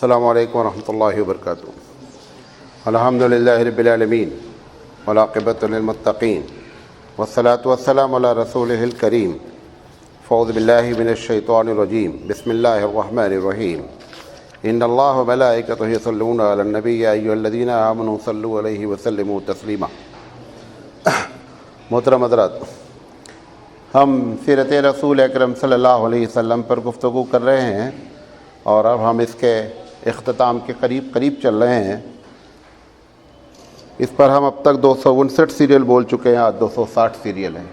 السلام علیکم ورحمۃ اللہ وبرکاتہ۔ الحمد للہ رب العالمین والعاقبۃ للمتقین والصلاۃ والسلام علی رسولہ الکریم۔ فاعوذ باللہ من الشیطان الرجیم، بسم اللہ الرحمن الرحیم۔ ان اللہ وملائکتہ یصلون علی النبی یا ایھا الذین آمنوا صلوا علیہ وسلموا تسلیما۔ محترم حضرات، ہم سیرت رسول اکرم صلی اللہ علیہ وسلم پر گفتگو کر رہے ہیں اور اب ہم اس کے اختتام کے قریب چل رہے ہیں۔ اس پر ہم اب تک 259 سیریل بول چکے ہیں، آج 260 سیریل ہیں۔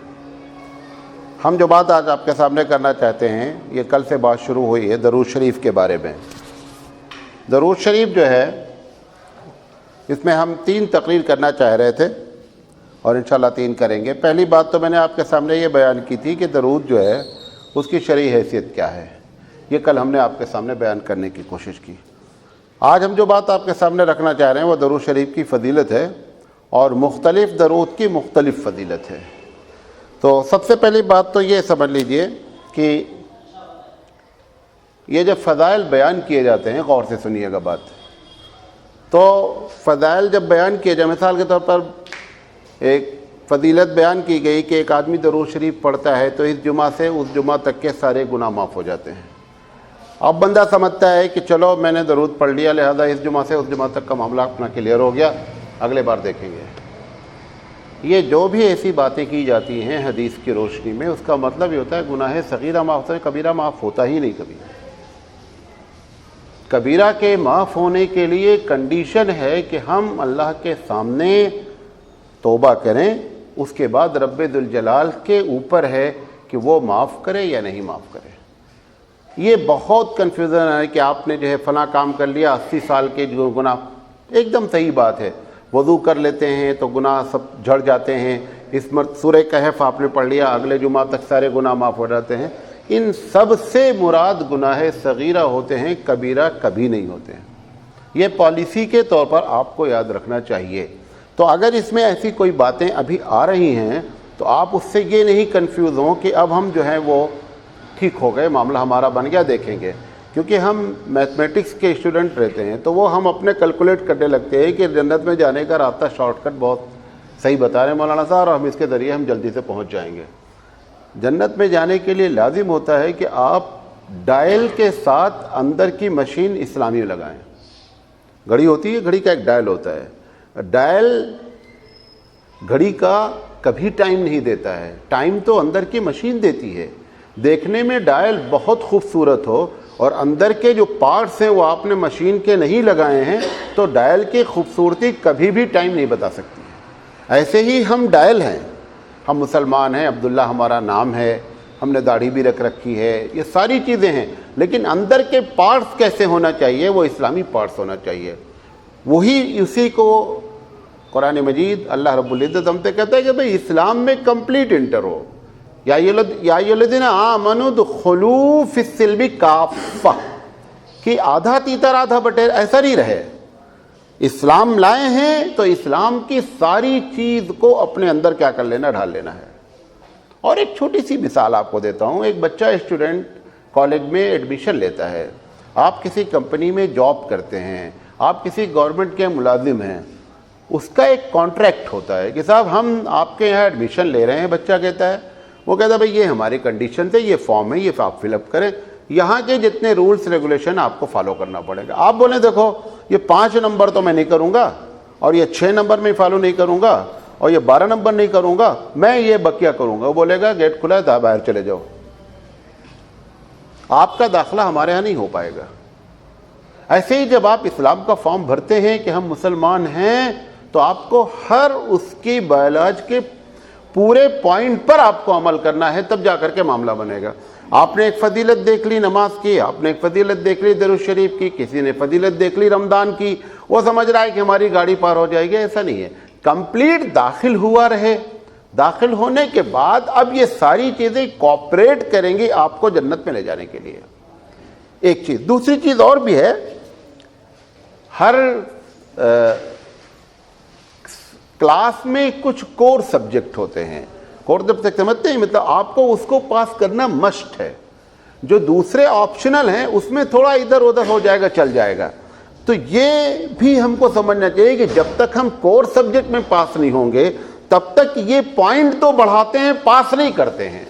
ہم جو بات آج آپ کے سامنے کرنا چاہتے ہیں، یہ کل سے بات شروع ہوئی ہے درود شریف کے بارے میں۔ درود شریف جو ہے، اس میں ہم 3 تقریر کرنا چاہ رہے تھے اور انشاءاللہ 3 کریں گے۔ پہلی بات تو میں نے آپ کے سامنے یہ بیان کی تھی کہ درود جو ہے اس کی شرعی حیثیت کیا ہے، یہ کل ہم نے آپ کے سامنے بیان کرنے کی کوشش کی۔ آج ہم جو بات آپ کے سامنے رکھنا چاہ رہے ہیں وہ درود شریف کی فضیلت ہے، اور مختلف درود کی مختلف فضیلت ہے۔ تو سب سے پہلی بات تو یہ سمجھ لیجئے کہ یہ جب فضائل بیان کیے جاتے ہیں، غور سے سنیے گا بات، تو فضائل جب بیان کیے جائیں، مثال کے طور پر ایک فضیلت بیان کی گئی کہ ایک آدمی درود شریف پڑھتا ہے تو اس جمعہ سے اس جمعہ تک کے سارے گناہ معاف ہو جاتے ہیں۔ اب بندہ سمجھتا ہے کہ چلو میں نے درود پڑھ لیا، لہذا اس جمعہ سے اس جمعہ تک کا معاملہ اپنا کلیئر ہو گیا، اگلے بار دیکھیں گے۔ یہ جو بھی ایسی باتیں کی جاتی ہیں حدیث کی روشنی میں، اس کا مطلب یہ ہوتا ہے گناہ صغیرہ معاف ہوتا ہے، کبیرہ معاف ہوتا ہی نہیں کبھی۔ کبیرہ کے معاف ہونے کے لیے کنڈیشن ہے کہ ہم اللہ کے سامنے توبہ کریں، اس کے بعد رب ذوالجلال کے اوپر ہے کہ وہ معاف کرے یا نہیں معاف کرے۔ یہ بہت کنفیوژن ہے کہ آپ نے جو ہے فلاں کام کر لیا، 80 سال کے جو گناہ، ایک دم صحیح بات ہے، وضو کر لیتے ہیں تو گناہ سب جھڑ جاتے ہیں، اس سورہ کہف آپ نے پڑھ لیا، اگلے جمعہ تک سارے گناہ معاف ہو جاتے ہیں۔ ان سب سے مراد گناہ صغیرہ ہوتے ہیں، کبیرہ کبھی نہیں ہوتے ہیں۔ یہ پالیسی کے طور پر آپ کو یاد رکھنا چاہیے۔ تو اگر اس میں ایسی کوئی باتیں ابھی آ رہی ہیں تو آپ اس سے یہ نہیں کنفیوز ہوں کہ اب ہم جو ہیں وہ ٹھیک ہو گئے، معاملہ ہمارا بن گیا، دیکھیں گے۔ کیونکہ ہم میتھمیٹکس کے اسٹوڈنٹ رہتے ہیں تو وہ ہم اپنے کیلکولیٹ کرنے لگتے ہیں کہ جنت میں جانے کا راستہ شارٹ کٹ بہت صحیح بتا رہے ہیں مولانا صاحب، اور ہم اس کے ذریعے ہم جلدی سے پہنچ جائیں گے۔ جنت میں جانے کے لیے لازم ہوتا ہے کہ آپ ڈائل کے ساتھ اندر کی مشین اسلامی لگائیں۔ گھڑی ہوتی ہے، گھڑی کا ایک ڈائل ہوتا ہے، ڈائل گھڑی کا کبھی ٹائم نہیں دیتا ہے، ٹائم تو اندر کی مشین دیتی ہے۔ دیکھنے میں ڈائل بہت خوبصورت ہو اور اندر کے جو پارٹس ہیں وہ آپ نے مشین کے نہیں لگائے ہیں تو ڈائل کی خوبصورتی کبھی بھی ٹائم نہیں بتا سکتی ہے۔ ایسے ہی ہم ڈائل ہیں، ہم مسلمان ہیں، عبداللہ ہمارا نام ہے، ہم نے داڑھی بھی رکھ رکھی ہے، یہ ساری چیزیں ہیں، لیکن اندر کے پارٹس کیسے ہونا چاہیے؟ وہ اسلامی پارٹس ہونا چاہیے۔ وہی اسی کو قرآن مجید اللہ رب العزت ہم سے کہتا ہے کہ بھئی اسلام میں کمپلیٹ انٹر ہو۔ یا ایھا الذین آمنوا ادخلوا فی السلم کافہ، کہ آدھا تیتر آدھا بٹیر ایسا نہیں رہے۔ اسلام لائے ہیں تو اسلام کی ساری چیز کو اپنے اندر کیا کر لینا، ڈھال لینا ہے۔ اور ایک چھوٹی سی مثال آپ کو دیتا ہوں۔ ایک بچہ اسٹوڈنٹ کالج میں ایڈمیشن لیتا ہے، آپ کسی کمپنی میں جاب کرتے ہیں، آپ کسی گورنمنٹ کے ملازم ہیں، اس کا ایک کانٹریکٹ ہوتا ہے کہ صاحب ہم آپ کے یہاں ایڈمیشن لے رہے ہیں۔ بچہ کہتا ہے، وہ کہتا ہے بھئی یہ ہماری کنڈیشن ہے، یہ فارم ہے، یہ آپ فل اپ کریں، یہاں کے جتنے رولز ریگولیشن آپ کو فالو کرنا پڑے گا۔ آپ بولیں دیکھو یہ 5 نمبر تو میں نہیں کروں گا، اور یہ 6 نمبر میں فالو نہیں کروں گا، اور یہ 12 نمبر نہیں کروں گا، میں یہ بقیہ کروں گا۔ وہ بولے گا گیٹ کھلا ہے، باہر چلے جاؤ، آپ کا داخلہ ہمارے ہاں نہیں ہو پائے گا۔ ایسے ہی جب آپ اسلام کا فارم بھرتے ہیں کہ ہم مسلمان ہیں تو آپ کو ہر اس کی بایولاج کے پورے پوائنٹ پر آپ کو عمل کرنا ہے، تب جا کر کے معاملہ بنے گا۔ آپ نے ایک فضیلت دیکھ لی نماز کی، آپ نے ایک فضیلت دیکھ لی درود شریف کی، کسی نے فضیلت دیکھ لی رمضان کی، وہ سمجھ رہا ہے کہ ہماری گاڑی پار ہو جائے گی۔ ایسا نہیں ہے، کمپلیٹ داخل ہوا رہے، داخل ہونے کے بعد اب یہ ساری چیزیں کوآپریٹ کریں گی آپ کو جنت میں لے جانے کے لیے۔ ایک چیز، دوسری چیز اور بھی ہے، ہر کلاس میں کچھ کور سبجیکٹ ہوتے ہیں۔ کور جب تک سمجھتے ہیں، مطلب آپ کو اس کو پاس کرنا مشٹ ہے۔ جو دوسرے آپشنل ہیں اس میں تھوڑا ادھر ادھر ہو جائے گا, چل جائے گا. تو یہ بھی ہم کو سمجھنا چاہیے کہ جب تک ہم کور سبجیکٹ میں پاس نہیں ہوں گے تب تک یہ پوائنٹ تو بڑھاتے ہیں, پاس نہیں کرتے ہیں.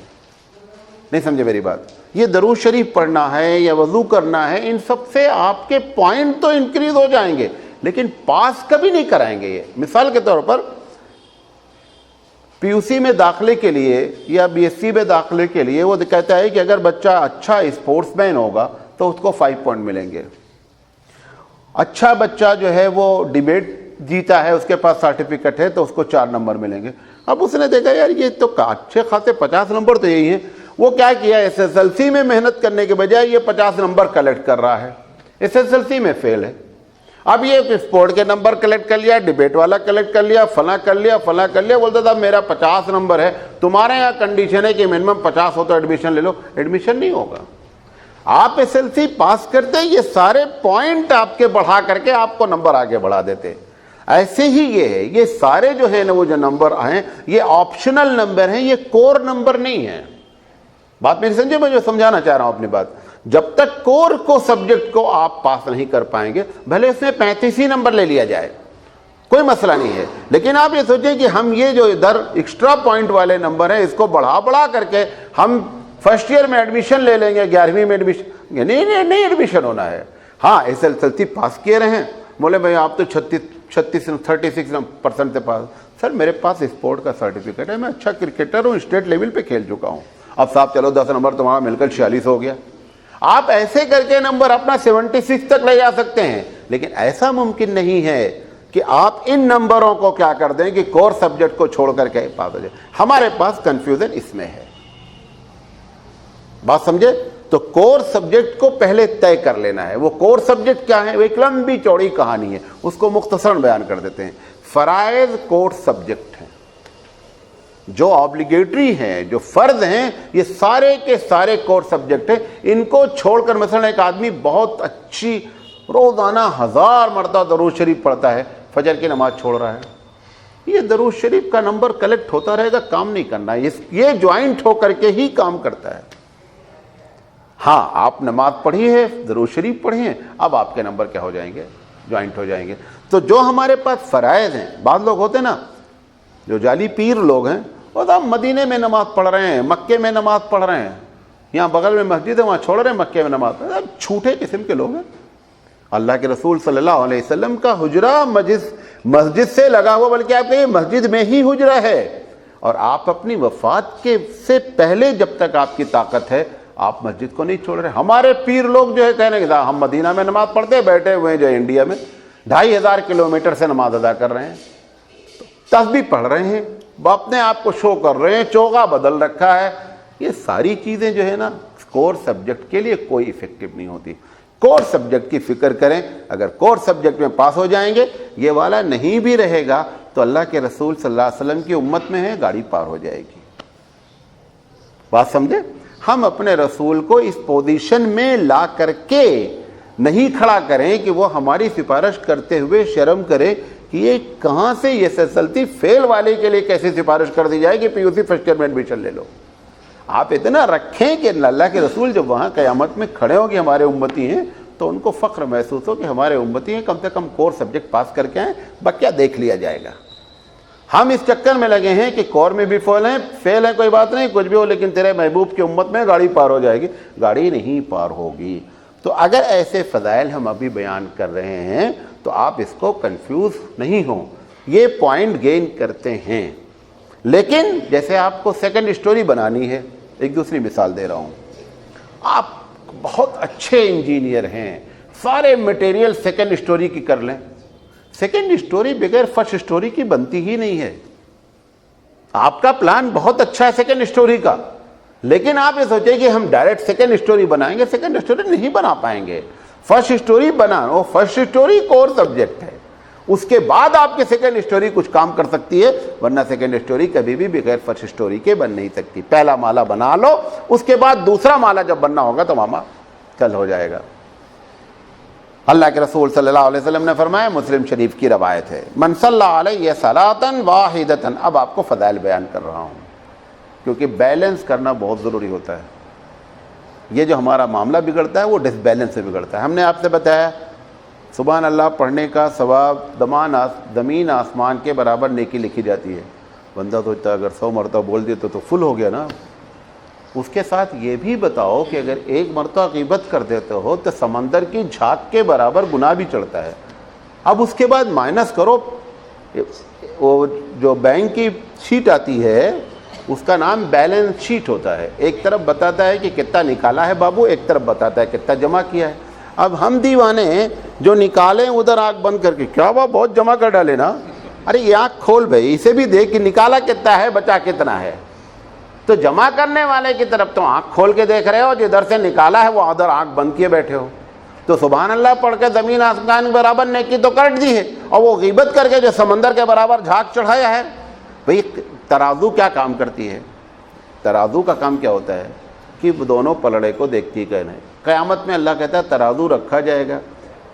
نہیں سمجھے میری بات؟ یہ درود شریف پڑھنا ہے یا وضو کرنا ہے, ان سب سے آپ کے پوائنٹ تو انکریز ہو جائیں گے لیکن پاس کبھی نہیں کرائیں گے. یہ مثال کے طور پر پی یو سی میں داخلے کے لیے یا بی ایس سی میں داخلے کے لیے وہ کہتا ہے کہ اگر بچہ اچھا اسپورٹس مین ہوگا تو اس کو 5 پوائنٹ ملیں گے. اچھا بچہ جو ہے وہ ڈیبیٹ جیتا ہے, اس کے پاس سرٹیفکیٹ ہے, تو اس کو 4 نمبر ملیں گے. اب اس نے دیکھا یار یہ تو اچھے خاصے 50 نمبر تو یہی ہیں. وہ کیا کیا, ایس ایس ایل سی میں محنت کرنے کے بجائے یہ 50 نمبر کلیکٹ کر رہا ہے, ایس ایس ایل سی میں فیل ہے. اب یہ اسپورٹ کے نمبر کلیکٹ کر لیا, ڈیبیٹ والا کلیکٹ کر لیا, فلاں کر لیا, بولتا تھا میرا 50 نمبر ہے. تمہارے یہاں کنڈیشن ہے کہ منیمم 50 ہو تو ایڈمیشن لے لو, ایڈمیشن نہیں ہوگا. آپ ایس ایل سی پاس کرتے, یہ سارے پوائنٹ آپ کے بڑھا کر کے آپ کو نمبر آگے بڑھا دیتے. ایسے ہی یہ ہے, یہ سارے جو ہے نا وہ جو نمبر آئے یہ آپشنل نمبر ہیں, یہ کور نمبر نہیں ہیں. بات میری سمجھے, میں جو سمجھانا چاہ رہا ہوں اپنی بات, جب تک کور کو سبجیکٹ کو آپ پاس نہیں کر پائیں گے, بھلے اس میں 35 ہی نمبر لے لیا جائے کوئی مسئلہ نہیں ہے, لیکن آپ یہ سوچیں کہ ہم یہ جو ادھر ایکسٹرا پوائنٹ والے نمبر ہیں اس کو بڑھا کر کے ہم فرسٹ ایئر میں ایڈمیشن لے لیں گے, 11ویں میں ایڈمیشن, نہیں ایڈمیشن ہونا ہے. ہاں ایس ایل سی پاس کیے رہے ہیں, بولے بھائی آپ تو 36% سے پاس. سر میرے پاس اسپورٹ کا سرٹیفکیٹ ہے, میں اچھا کرکٹر ہوں, اسٹیٹ لیول پہ کھیل چکا ہوں. اب صاحب چلو 10 نمبر تمہارا مل کر 46 ہو گیا. آپ ایسے کر کے نمبر اپنا 76 تک لے جا سکتے ہیں, لیکن ایسا ممکن نہیں ہے کہ آپ ان نمبروں کو کیا کر دیں کہ کور سبجیکٹ کو چھوڑ کر کے پاس ہو جائے. ہمارے پاس کنفیوژن اس میں ہے. بات سمجھے؟ تو کور سبجیکٹ کو پہلے طے کر لینا ہے. وہ کور سبجیکٹ کیا ہے, وہ ایک لمبی چوڑی کہانی ہے, اس کو مختصراً بیان کر دیتے ہیں. فرائض کور سبجیکٹ ہیں جو آبلیگیٹری ہیں, جو فرض ہیں, یہ سارے کے سارے کور سبجیکٹ ہیں. ان کو چھوڑ کر مثلا ایک آدمی بہت اچھی روزانہ 1000 مرتبہ درود شریف پڑھتا ہے, فجر کی نماز چھوڑ رہا ہے, یہ درود شریف کا نمبر کلیکٹ ہوتا رہے گا, کام نہیں کرنا ہے. یہ جوائنٹ ہو کر کے ہی کام کرتا ہے. ہاں آپ نماز پڑھی ہے, درود شریف پڑھی ہیں, اب آپ کے نمبر کیا ہو جائیں گے, جوائنٹ ہو جائیں گے. تو جو ہمارے پاس فرائض ہیں, بعض لوگ ہوتے ہیں نا جو جعلی پیر لوگ ہیں, وہ تو مدینے میں نماز پڑھ رہے ہیں, مکے میں نماز پڑھ رہے ہیں, یہاں بغل میں مسجد ہے وہاں چھوڑ رہے ہیں, مکے میں نماز پڑھ رہے ہیں. چھوٹے قسم کے لوگ ہیں. اللہ کے رسول صلی اللہ علیہ وسلم کا حجرہ مسجد سے لگا ہوا, بلکہ آپ کہیے مسجد میں ہی حجرہ ہے, اور آپ اپنی وفات کے سے پہلے جب تک آپ کی طاقت ہے آپ مسجد کو نہیں چھوڑ رہے. ہمارے پیر لوگ جو ہے کہنے کہ ہم مدینہ میں نماز پڑھتے ہیں, بیٹھے ہوئے ہیں جو انڈیا میں 2500 کلومیٹر سے نماز ادا کر رہے ہیں, تسبیح پڑھ رہے ہیں, اپنے آپ کو شو کر رہے ہیں, چوغا بدل رکھا ہے. یہ ساری چیزیں جو ہے نا کور سبجیکٹ کے لیے کوئی ایفیکٹو نہیں ہوتی. کور سبجیکٹ کی فکر کریں. اگر کور سبجیکٹ میں پاس ہو جائیں گے, یہ والا نہیں بھی رہے گا تو اللہ کے رسول صلی اللہ علیہ وسلم کی امت میں ہے, گاڑی پار ہو جائے گی. بات سمجھے؟ ہم اپنے رسول کو اس پوزیشن میں لا کر کے نہیں کھڑا کریں کہ وہ ہماری سفارش کرتے ہوئے شرم کرے کہ یہ کہاں سے یہ سلسلتی فیل والے کے لیے کیسی سفارش کر دی جائے کہ پی یو سی فرسٹ ایئر میں ایڈمیشن لے لو. آپ اتنا رکھیں کہ اللہ کے رسول جب وہاں قیامت میں کھڑے ہوں گے ہمارے امتی ہیں تو ان کو فخر محسوس ہو کہ ہمارے امتی ہیں, کم سے کم کور سبجیکٹ پاس کر کے آئیں, بقیہ دیکھ لیا جائے گا. ہم اس چکر میں لگے ہیں کہ کور میں بھی فیل ہیں کوئی بات نہیں, کچھ بھی ہو, لیکن تیرے محبوب کی امت میں گاڑی پار ہو جائے گی. گاڑی نہیں پار ہوگی. تو اگر ایسے فضائل ہم ابھی بیان کر رہے ہیں تو آپ اس کو کنفیوز نہیں ہوں, یہ پوائنٹ گین کرتے ہیں. لیکن جیسے آپ کو سیکنڈ اسٹوری بنانی ہے, ایک دوسری مثال دے رہا ہوں. آپ بہت اچھے انجینئر ہیں, سارے مٹیریل سیکنڈ اسٹوری کی کر لیں. سیکنڈ اسٹوری بغیر فرسٹ اسٹوری کی بنتی ہی نہیں ہے. آپ کا پلان بہت اچھا ہے سیکنڈ اسٹوری کا, لیکن آپ یہ سوچیں کہ ہم ڈائریکٹ سیکنڈ اسٹوری بنائیں گے, سیکنڈ اسٹوری نہیں بنا پائیں گے. فرسٹ اسٹوری بنانا, وہ فرسٹ اسٹوری کور سبجیکٹ ہے, اس کے بعد آپ کی سیکنڈ اسٹوری کچھ کام کر سکتی ہے, ورنہ سیکنڈ اسٹوری کبھی بھی بغیر فرسٹ اسٹوری کے بن نہیں سکتی. پہلا مالا بنا لو, اس کے بعد دوسرا مالا جب بننا ہوگا تو ماما کل ہو جائے گا. اللہ کے رسول صلی اللہ علیہ وسلم نے فرمایا, مسلم شریف کی روایت ہے, من صلی علیہ صلاۃ واحدۃ. اب آپ کو فضائل بیان کر رہا ہوں کیونکہ بیلنس کرنا بہت ضروری ہوتا ہے. یہ جو ہمارا معاملہ بگڑتا ہے وہ ڈس بیلنس سے بگڑتا ہے. ہم نے آپ سے بتایا سبحان اللہ پڑھنے کا ثواب زمین آسمان کے برابر نیکی لکھی جاتی ہے. بندہ سوچتا ہے اگر 100 مرتبہ بول دیے تو فل ہو گیا نا. اس کے ساتھ یہ بھی بتاؤ کہ اگر ایک مرتبہ غیبت کر دیتے ہو تو سمندر کی جھاگ کے برابر گناہ بھی چڑھتا ہے. اب اس کے بعد مائنس کرو, وہ جو بینک کی شیٹ آتی ہے اس کا نام بیلنس شیٹ ہوتا ہے. ایک طرف بتاتا ہے کہ کتنا نکالا ہے بابو, ایک طرف بتاتا ہے کتنا جمع کیا ہے. اب ہم دیوانے جو نکالیں ادھر آنکھ بند کر کے, کیا وہ بہت جمع کر ڈالے نا, ارے یہ آنکھ کھول بھائی, اسے بھی دیکھ کہ نکالا کتنا ہے بچا کتنا ہے. تو جمع کرنے والے کی طرف تو آنکھ کھول کے دیکھ رہے ہو, جدھر سے نکالا ہے وہ ادھر آنکھ بند کیے بیٹھے ہو. تو سبحان اللہ پڑھ کے زمین آسمان کے برابر نیکی تو کٹ دی ہے, اور وہ غیبت کر کے جو سمندر کے برابر جھاگ چڑھایا ہے. بھئی ترازو کیا کام کرتی ہے؟ ترازو کا کام کیا ہوتا ہے کہ دونوں پلڑے کو دیکھتی کہنا ہے. قیامت میں اللہ کہتا ہے ترازو رکھا جائے گا,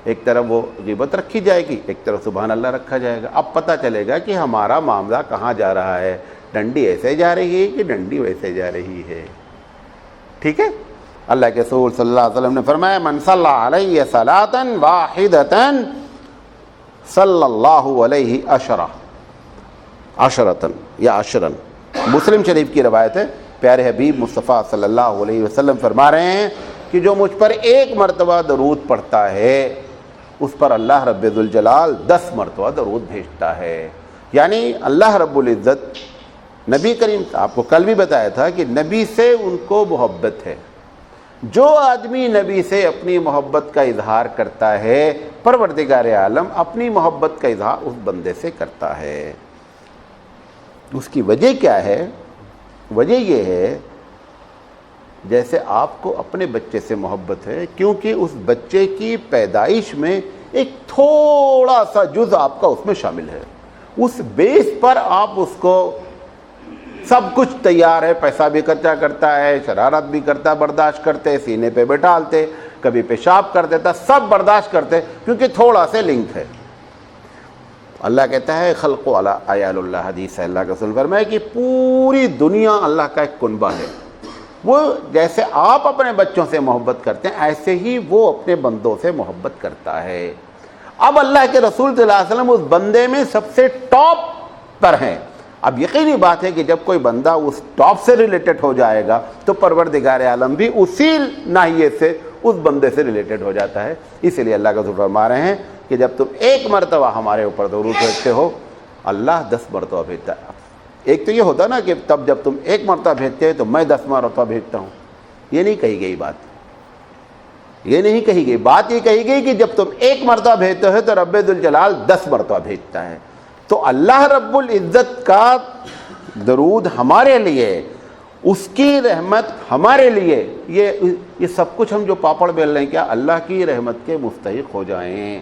ایک طرف وہ غیبت رکھی جائے گی, ایک طرف سبحان اللہ رکھا جائے گا. اب پتہ چلے گا کہ ہمارا معاملہ کہاں جا رہا ہے, ڈنڈی ایسے جا رہی ہے کہ ڈنڈی ویسے جا رہی ہے. ٹھیک ہے. اللہ کے رسول صلی اللہ علیہ وسلم نے فرمایا من صلی علیہ صلاۃ واحدۃ صلی اللہ علیہ عشرۃ یا عشرا. مسلم شریف کی روایت ہے. پیارے حبیب مصطفیٰ صلی اللہ علیہ وسلم فرما رہے ہیں کہ جو مجھ پر ایک مرتبہ درود پڑھتا ہے اس پر اللہ رب ذوالجلال 10 مرتبہ درود بھیجتا ہے. یعنی اللہ رب العزت نبی کریم, آپ کو کل بھی بتایا تھا کہ نبی سے ان کو محبت ہے. جو آدمی نبی سے اپنی محبت کا اظہار کرتا ہے پروردگار عالم اپنی محبت کا اظہار اس بندے سے کرتا ہے. اس کی وجہ کیا ہے؟ وجہ یہ ہے جیسے آپ کو اپنے بچے سے محبت ہے, کیونکہ اس بچے کی پیدائش میں ایک تھوڑا سا جز آپ کا اس میں شامل ہے. اس بیس پر آپ اس کو سب کچھ تیار ہے, پیسہ بھی خرچہ کرتا ہے, شرارت بھی کرتا ہے, برداشت کرتے, سینے پہ بٹھالتے, کبھی پیشاب کر دیتا, سب برداشت کرتے کیونکہ تھوڑا سے لنک ہے. اللہ کہتا ہے خلق علی عیال اللہ, حدیث ہے اللہ کے رسول فرمائے کہ پوری دنیا اللہ کا ایک کنبہ ہے. وہ جیسے آپ اپنے بچوں سے محبت کرتے ہیں ایسے ہی وہ اپنے بندوں سے محبت کرتا ہے. اب اللہ کے رسول صلی اللہ علیہ وسلم اس بندے میں سب سے ٹاپ پر ہیں. اب یقینی بات ہے کہ جب کوئی بندہ اس ٹاپ سے ریلیٹڈ ہو جائے گا تو پروردگار عالم بھی اسی ناحیے سے اس بندے سے ریلیٹڈ ہو جاتا ہے. اس لیے اللہ کا رسول فرما رہے ہیں کہ جب تم ایک مرتبہ ہمارے اوپر درود بھیجتے ہو اللہ 10 مرتبہ بھیجتا ہے. ایک تو یہ ہوتا نا کہ تب جب تم ایک مرتبہ بھیجتے ہو تو میں 10 مرتبہ بھیجتا ہوں. یہ نہیں کہی گئی بات, یہ نہیں کہی گئی بات. یہ کہی گئی کہ جب تم ایک مرتبہ بھیجتے ہو تو رب ذوالجلال 10 مرتبہ بھیجتا ہے. تو اللہ رب العزت کا درود ہمارے لیے, اس کی رحمت ہمارے لیے, یہ سب کچھ ہم جو پاپڑ بیل رہے ہیں کیا اللہ کی رحمت کے مستحق ہو جائیں.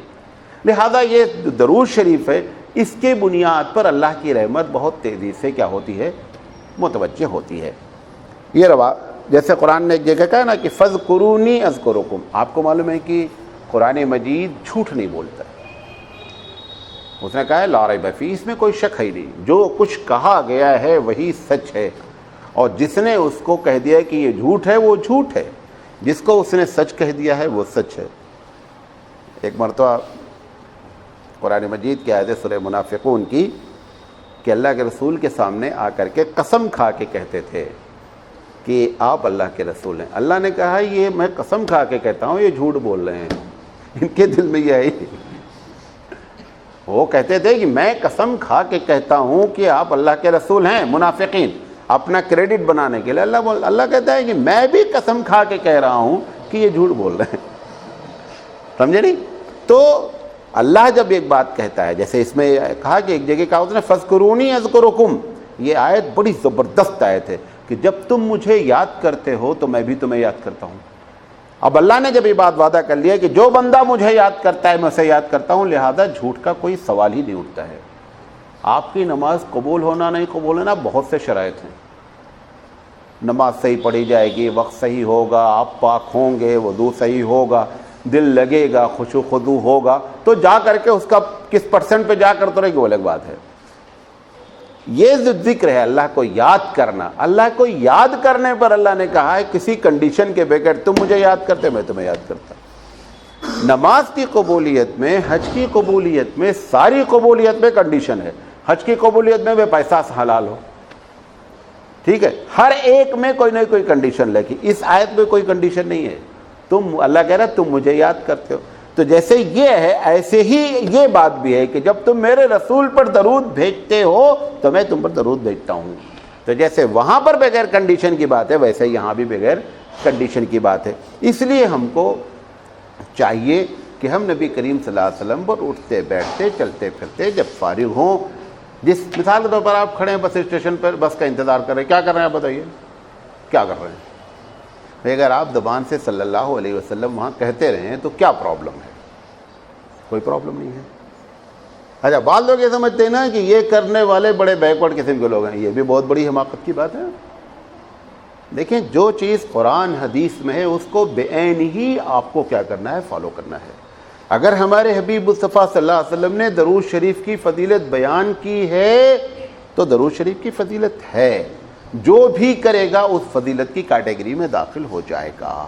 لہذا یہ درود شریف ہے, اس کے بنیاد پر اللہ کی رحمت بہت تیزی سے کیا ہوتی ہے, متوجہ ہوتی ہے. یہ روا جیسے قرآن نے ایک جگہ کہا نا کہ فَاذْكُرُونِي أَذْكُرُكُمْ. آپ کو معلوم ہے کہ قرآن مجید جھوٹ نہیں بولتا. اس نے کہا ہے لا ریب فیہ, اس میں کوئی شک ہے نہیں, جو کچھ کہا گیا ہے وہی سچ ہے, اور جس نے اس کو کہہ دیا کہ یہ جھوٹ ہے وہ جھوٹ ہے, جس کو اس نے سچ کہہ دیا ہے وہ سچ ہے. ایک مرتبہ قرآن مجید کی آیت ہے سورہ منافقون کی کہ اللہ کے رسول کے سامنے آ کر کے قسم کھا کے کہتے تھے کہ آپ اللہ کے رسول ہیں. اللہ نے کہا یہ میں قسم کھا کے کہتا ہوں, یہ جھوٹ بول رہے ہیں. ان کے دل میں یہ ہے, وہ کہتے تھے کہ میں قسم کھا کے کہتا ہوں کہ آپ اللہ کے رسول ہیں. منافقین اپنا کریڈٹ بنانے کے لیے اللہ کہتا ہے کہ میں بھی قسم کھا کے کہہ رہا ہوں کہ یہ جھوٹ بول رہے ہیں. سمجھے نہیں؟ تو اللہ جب ایک بات کہتا ہے, جیسے اس میں کہا کہ ایک جگہ کہا اس نے فَاذْكُرُونِي أَذْكُرُكُمْ, یہ آیت بڑی زبردست آیت ہے کہ جب تم مجھے یاد کرتے ہو تو میں بھی تمہیں یاد کرتا ہوں. اب اللہ نے جب یہ بات وعدہ کر لیا کہ جو بندہ مجھے یاد کرتا ہے میں اسے یاد کرتا ہوں, لہذا جھوٹ کا کوئی سوال ہی نہیں اٹھتا ہے. آپ کی نماز قبول ہونا نہیں قبول ہونا بہت سے شرائط ہیں. نماز صحیح پڑھی جائے گی, وقت صحیح ہوگا, آپ پاک ہوں گے, وضو صحیح ہوگا, دل لگے گا, خشوع خضوع ہوگا, تو جا کر کے اس کا کس پرسنٹ پہ جا کر تو رہے گی وہ الگ بات ہے. یہ جو ذکر ہے اللہ کو یاد کرنا، اللہ کو یاد کرنے پر اللہ نے کہا ہے کسی کنڈیشن کے بغیر تم مجھے یاد کرتے میں تمہیں یاد کرتا۔ نماز کی قبولیت میں، حج کی قبولیت میں، ساری قبولیت میں کنڈیشن ہے۔ حج کی قبولیت میں بے پیسہ حلال ہو، ٹھیک ہے، ہر ایک میں کوئی نہ کوئی کنڈیشن لگی۔ اس آیت میں کوئی کنڈیشن نہیں ہے، تم، اللہ کہہ رہا ہے تم مجھے یاد کرتے ہو۔ تو جیسے یہ ہے ایسے ہی یہ بات بھی ہے کہ جب تم میرے رسول پر درود بھیجتے ہو تو میں تم پر درود بھیجتا ہوں۔ تو جیسے وہاں پر بغیر کنڈیشن کی بات ہے ویسے یہاں بھی بغیر کنڈیشن کی بات ہے۔ اس لیے ہم کو چاہیے کہ ہم نبی کریم صلی اللہ علیہ وسلم پر اٹھتے بیٹھتے چلتے پھرتے جب فارغ ہوں، جس مثال کے طور پر آپ کھڑے ہیں بس اسٹیشن پر، بس کا انتظار کر رہے ہیں، کیا کر رہے ہیں آپ بتائیے، کیا کر رہے ہیں؟ اگر آپ زبان سے صلی اللہ علیہ وسلم وہاں کہتے رہیں تو کیا پرابلم ہے؟ کوئی پرابلم نہیں ہے۔ اچھا، بعض لوگ یہ سمجھتے ہیں نا کہ یہ کرنے والے بڑے بیکورڈ قسم کے لوگ ہیں، یہ بھی بہت بڑی حماقت کی بات ہے۔ دیکھیں، جو چیز قرآن حدیث میں ہے اس کو بے عین ہی آپ کو کیا کرنا ہے، فالو کرنا ہے۔ اگر ہمارے حبیب مصطفیٰ صلی اللہ علیہ وسلم نے درود شریف کی فضیلت بیان کی ہے تو درود شریف کی فضیلت ہے، جو بھی کرے گا اس فضیلت کی کیٹیگری میں داخل ہو جائے گا۔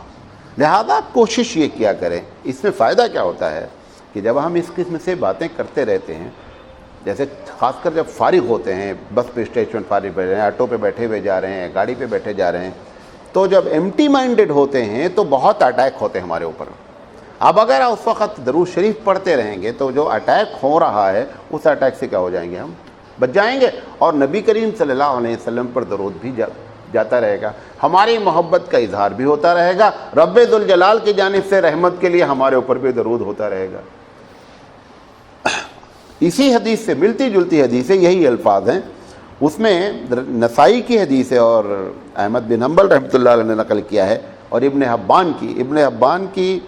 لہذا کوشش یہ کیا کریں۔ اس میں فائدہ کیا ہوتا ہے کہ جب ہم اس قسم سے باتیں کرتے رہتے ہیں، جیسے خاص کر جب فارغ ہوتے ہیں، بس پہ اسٹیشن فارغ بیٹھے رہے ہیں، آٹو پہ بیٹھے ہوئے جا رہے ہیں، گاڑی پہ بیٹھے جا رہے ہیں، تو جب ایمٹی مائنڈڈ ہوتے ہیں تو بہت اٹیک ہوتے ہیں ہمارے اوپر۔ اب اگر اس وقت درود شریف پڑھتے رہیں گے تو جو اٹیک ہو رہا ہے اس اٹیک سے کیا ہو جائیں گے، ہم بچ جائیں گے، اور نبی کریم صلی اللہ علیہ وسلم پر درود بھی جاتا رہے گا، ہماری محبت کا اظہار بھی ہوتا رہے گا، رب ذوالجلال کی جانب سے رحمت کے لیے ہمارے اوپر بھی درود ہوتا رہے گا۔ اسی حدیث سے ملتی جلتی حدیث ہے، یہی الفاظ ہیں، اس میں نسائی کی حدیث ہے اور احمد بن حنبل رحمۃ اللہ علیہ نے نقل کیا ہے، اور ابن حبان کی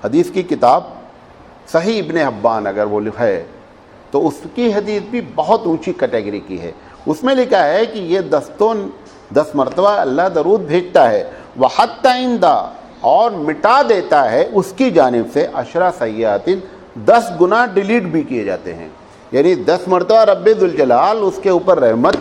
حدیث کی کتاب صحیح ابن حبان اگر وہ لکھا ہے تو اس کی حدیث بھی بہت اونچی کیٹیگری کی ہے۔ اس میں لکھا ہے کہ یہ 10 مرتبہ اللہ درود بھیجتا ہے، وَحَتَّ عِنْدَ، اور مٹا دیتا ہے اس کی جانب سے 10 سیئات، 10 گناہ ڈیلیٹ بھی کیے جاتے ہیں، یعنی 10 مرتبہ رب ذوالجلال اس کے اوپر رحمت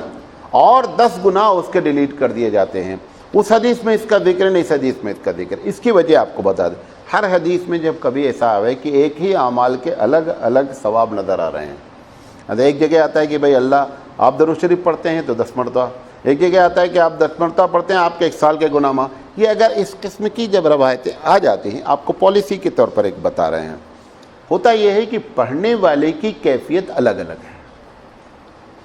اور 10 گناہ اس کے ڈیلیٹ کر دیے جاتے ہیں۔ اس حدیث میں اس کا ذکر نہیں، اس حدیث میں اس کا ذکر۔ اس کی وجہ آپ کو بتا دیں، ہر حدیث میں جب کبھی ایسا آئے کہ ایک ہی اعمال کے الگ الگ ثواب نظر آ رہے ہیں، ایک جگہ آتا ہے کہ بھائی اللہ آپ درود شریف پڑھتے ہیں تو 10 مرتبہ، ایک جگہ آتا ہے کہ آپ 10 مرتبہ پڑھتے ہیں آپ کے 1 سال کے گناہ معاف۔ یہ اگر اس قسم کی جب روایتیں آ جاتی ہیں، آپ کو پالیسی کے طور پر ایک بتا رہے ہیں، ہوتا یہ ہے کہ پڑھنے والے کی کیفیت الگ الگ ہے۔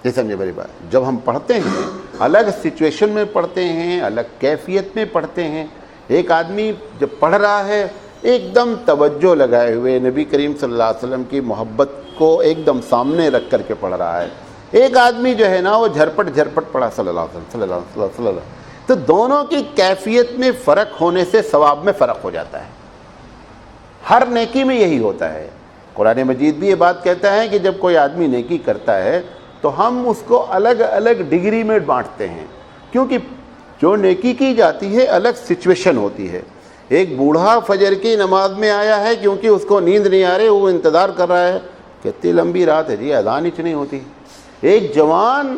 یہ سمجھے میری بات، جب ہم پڑھتے ہیں الگ سچویشن میں پڑھتے ہیں، الگ کیفیت میں پڑھتے ہیں۔ ایک آدمی جب پڑھ رہا ہے ایک دم توجہ لگائے ہوئے نبی کریم صلی اللہ علیہ وسلم کی محبت کو ایک دم سامنے رکھ کر کے پڑھ رہا ہے، ایک آدمی جو ہے نا وہ جھرپٹ پڑھا صلی اللہ علیہ وسلم، تو دونوں کی کیفیت میں فرق ہونے سے ثواب میں فرق ہو جاتا ہے۔ ہر نیکی میں یہی ہوتا ہے۔ قرآن مجید بھی یہ بات کہتا ہے کہ جب کوئی آدمی نیکی کرتا ہے تو ہم اس کو الگ الگ ڈگری میں بانٹتے ہیں، کیونکہ جو نیکی کی جاتی ہے الگ سچویشن ہوتی ہے۔ ایک بوڑھا فجر کی نماز میں آیا ہے کیونکہ اس کو نیند نہیں آ رہی، وہ انتظار کر رہا ہے، کتنی لمبی رات ہے جی، اذان ہی نہیں ہوتی۔ ایک جوان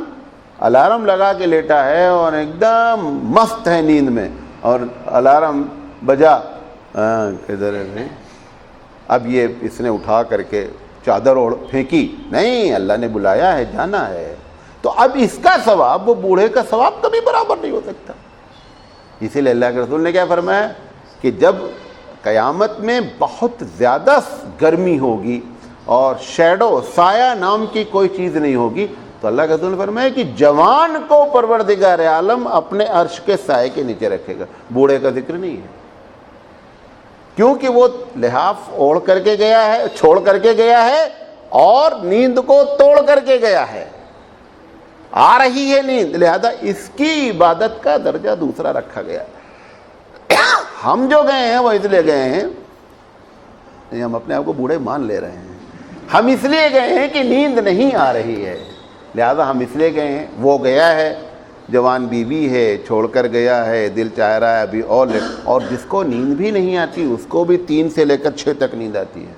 الارم لگا کے لیٹا ہے اور ایک دم مست ہے نیند میں، اور الارم بجا، کدھر ہے، اب یہ اس نے اٹھا کر کے چادر اوڑھ پھینکی، نہیں اللہ نے بلایا ہے جانا ہے، تو اب اس کا ثواب وہ بوڑھے کا ثواب کبھی برابر نہیں ہو سکتا۔ اسی لیے اللہ کے رسول نے کیا فرمایا کہ جب قیامت میں بہت زیادہ گرمی ہوگی اور شیڈو، سایہ نام کی کوئی چیز نہیں ہوگی، تو اللہ کے رسول نے فرمایا کہ جوان کو پروردگار عالم اپنے عرش کے سائے کے نیچے رکھے گا، بوڑھے کا ذکر نہیں ہے، کیونکہ وہ لحاف اوڑھ کر کے گیا ہے، چھوڑ کر کے گیا ہے، اور نیند کو توڑ کر کے گیا ہے، آ رہی ہے نیند، لہذا اس کی عبادت کا درجہ دوسرا رکھا گیا۔ ہم جو گئے ہیں وہ اس لیے گئے ہیں، ہم اپنے آپ کو بوڑھے مان لے رہے ہیں، ہم اس لیے گئے ہیں کہ نیند نہیں آ رہی ہے، لہذا ہم اس لیے گئے ہیں۔ وہ گیا ہے، جوان بیوی ہے، چھوڑ کر گیا ہے، دل چاہ رہا ہے ابھی اور جس کو نیند بھی نہیں آتی اس کو بھی 3 سے لے کر 6 تک نیند آتی ہے۔